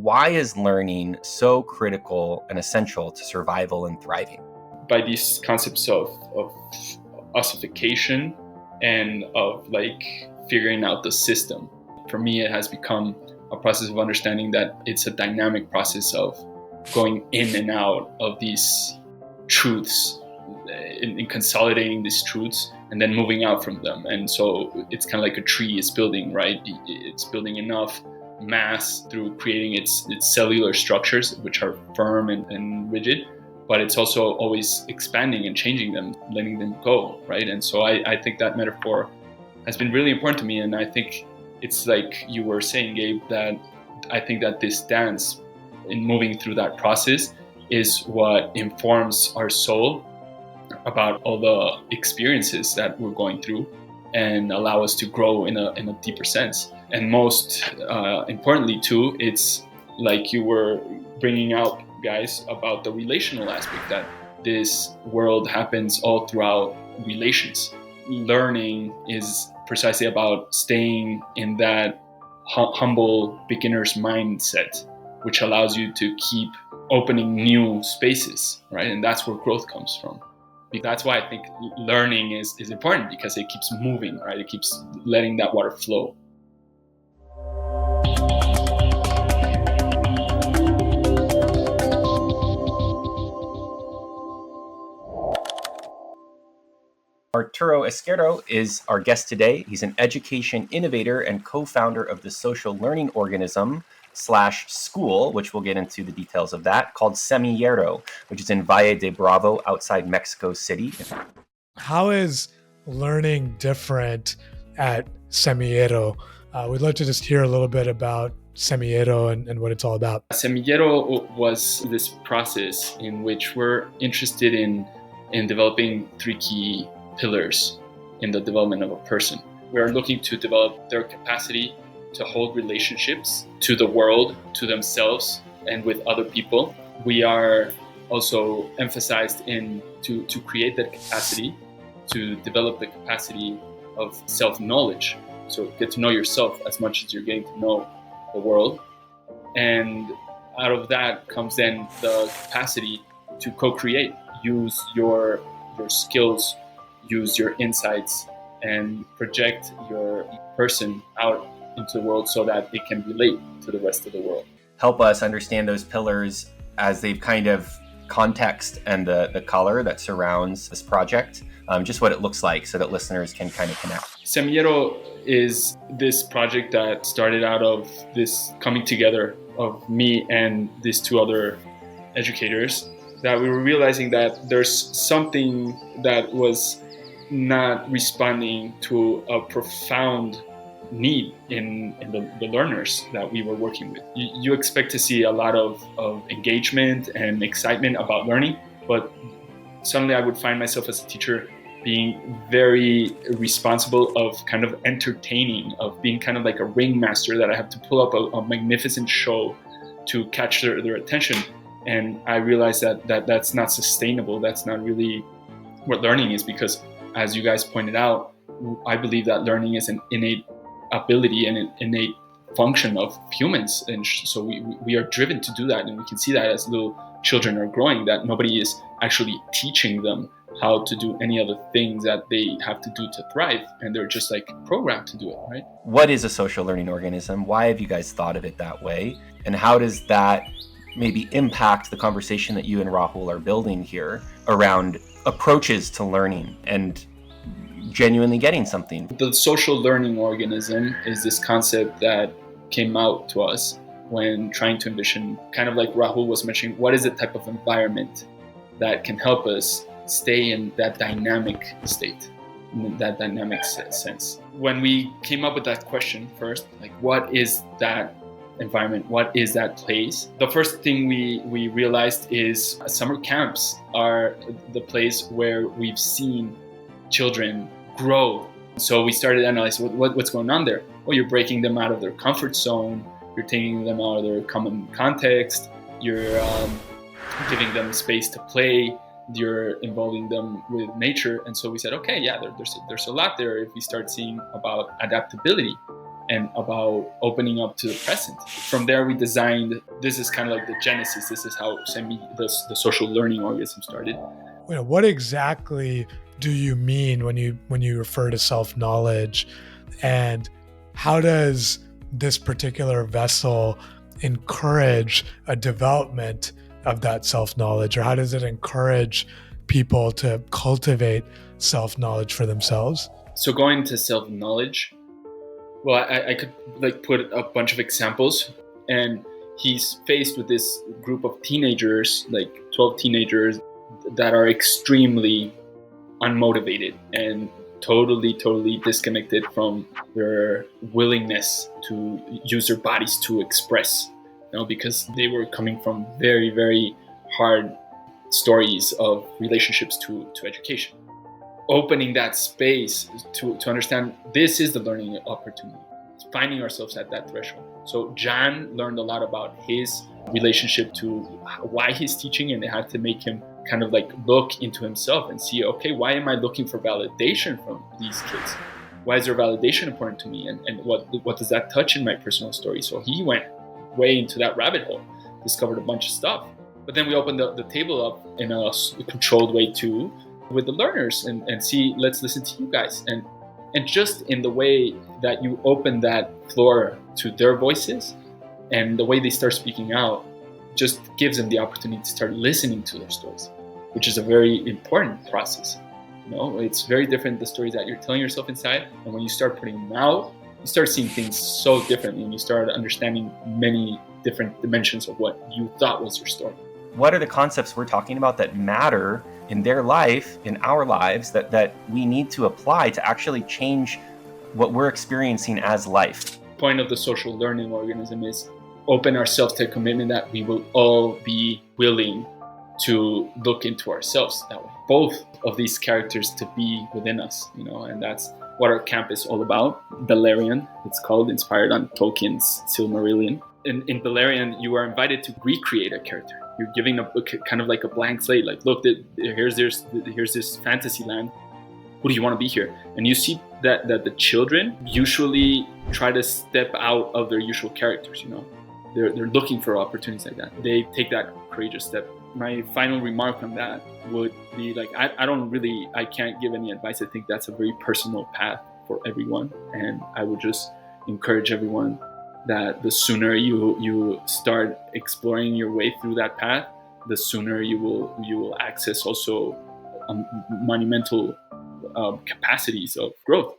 why is learning so critical and essential to survival and thriving? By these concepts of ossification and of like figuring out the system. For me, it has become a process of understanding that it's a dynamic process of going in and out of these truths, in consolidating these truths and then moving out from them. And so it's kind of like a tree is building, right? It's building enough mass through creating its cellular structures, which are firm and rigid, but it's also always expanding and changing them, letting them go, right? And so I think that metaphor has been really important to me. And I think it's like you were saying, Gabe, that I think that this dance in moving through that process is what informs our soul about all the experiences that we're going through and allow us to grow in a deeper sense. And most importantly too, it's like you were bringing out, guys, about the relational aspect, that this world happens all throughout relations. Learning is precisely about staying in that humble beginner's mindset, which allows you to keep opening new spaces, right? And that's where growth comes from. That's why I think learning is important, because it keeps moving, right? It keeps letting that water flow. Arturo Izquierdo is our guest today. He's an education innovator and co-founder of the social learning organism / school, which we'll get into the details of that, called Semillero, which is in Valle de Bravo outside Mexico City. How is learning different at Semillero? We'd love to just hear a little bit about Semillero and what it's all about. Semillero was this process in which we're interested in developing 3 key pillars in the development of a person. We're looking to develop their capacity to hold relationships to the world, to themselves, and with other people. We are also emphasized in to create that capacity, to develop the capacity of self-knowledge. So get to know yourself as much as you're getting to know the world. And out of that comes then the capacity to co-create, use your skills, use your insights, and project your person out into the world so that it can relate to the rest of the world. Help us understand those pillars as they've kind of context and the color that surrounds this project, just what it looks like so that listeners can kind of connect. Semillero is this project that started out of this coming together of me and these 2 other educators, that we were realizing that there's something that was not responding to a profound need in the learners that we were working with. You expect to see a lot of engagement and excitement about learning, but suddenly I would find myself as a teacher being very responsible of kind of entertaining, of being kind of like a ringmaster, that I have to pull up a magnificent show to catch their attention. And I realized that's not sustainable. That's not really what learning is, because as you guys pointed out, I believe that learning is an innate ability and an innate function of humans. And so we are driven to do that. And we can see that as little children are growing, that nobody is actually teaching them how to do any other things that they have to do to thrive. And they're just like programmed to do it, right? What is a social learning organism? Why have you guys thought of it that way? And how does that maybe impact the conversation that you and Rahul are building here around approaches to learning and genuinely getting something? The social learning organism is this concept that came out to us when trying to envision, kind of like Rahul was mentioning, what is the type of environment that can help us stay in that dynamic state, in that dynamic sense. When we came up with that question first, like what is that environment, what is that place? The first thing we realized is summer camps are the place where we've seen children grow. So we started analyzing what's going on there. Well, you're breaking them out of their comfort zone, you're taking them out of their common context, you're giving them space to play, you're involving them with nature. And so we said, okay, yeah, there's a lot there if we start seeing about adaptability. and about opening up to the present. From there, we designed, this is kind of like the genesis. This is how the social learning organism started. What exactly do you mean when you refer to self-knowledge, and how does this particular vessel encourage a development of that self-knowledge, or how does it encourage people to cultivate self-knowledge for themselves? So going to self-knowledge, well, I could like put a bunch of examples, and he's faced with this group of teenagers, like 12 teenagers that are extremely unmotivated and totally disconnected from their willingness to use their bodies to express, because they were coming from very hard stories of relationships to education. Opening that space to understand this is the learning opportunity, finding ourselves at that threshold. So Jan learned a lot about his relationship to why he's teaching, and it had to make him kind of like look into himself and see, okay, why am I looking for validation from these kids? Why is their validation important to me? And what does that touch in my personal story? So he went way into that rabbit hole, discovered a bunch of stuff. But then we opened the table up in a controlled way too, with the learners, and see, let's listen to you guys. And just in the way that you open that floor to their voices and the way they start speaking out, just gives them the opportunity to start listening to their stories, which is a very important process. It's very different, the stories that you're telling yourself inside, and when you start putting them out, you start seeing things so differently, and you start understanding many different dimensions of what you thought was your story. What are the concepts we're talking about that matter in their life, in our lives, that we need to apply to actually change what we're experiencing as life? The point of the social learning organism is open ourselves to a commitment that we will all be willing to look into ourselves that way. Both of these characters to be within us, and that's what our camp is all about. Beleriand, it's called, inspired on Tolkien's Silmarillion. In Beleriand, you are invited to recreate a character. You're giving a kind of like a blank slate. Like, look, here's this fantasy land. Who do you want to be here? And you see that the children usually try to step out of their usual characters. They're looking for opportunities like that. They take that courageous step. My final remark on that would be like, I can't give any advice. I think that's a very personal path for everyone, and I would just encourage everyone that the sooner you start exploring your way through that path, the sooner you will access also monumental capacities of growth.